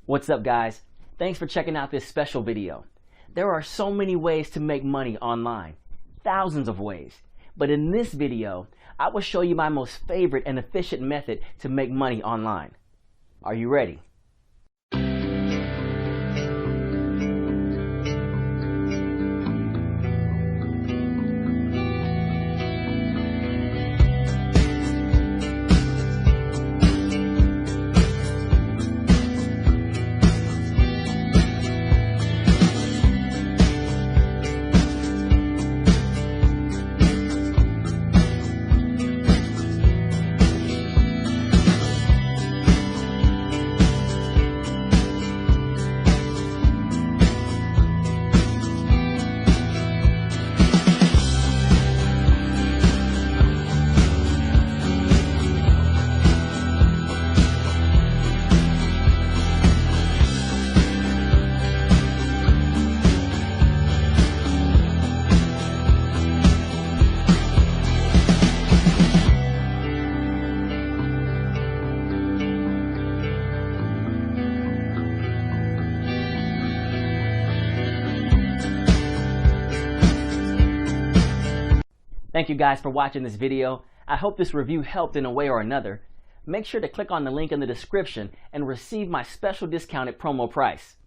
What's up, guys? Thanks for checking out this special video. There are so many ways to make money online, thousands of ways. But in this video, I will show you my most favorite and efficient method to make money online. Are you ready? Thank you guys for watching this video. I hope this review helped in a way or another. Make sure to click on the link in the description and receive my special discounted promo price.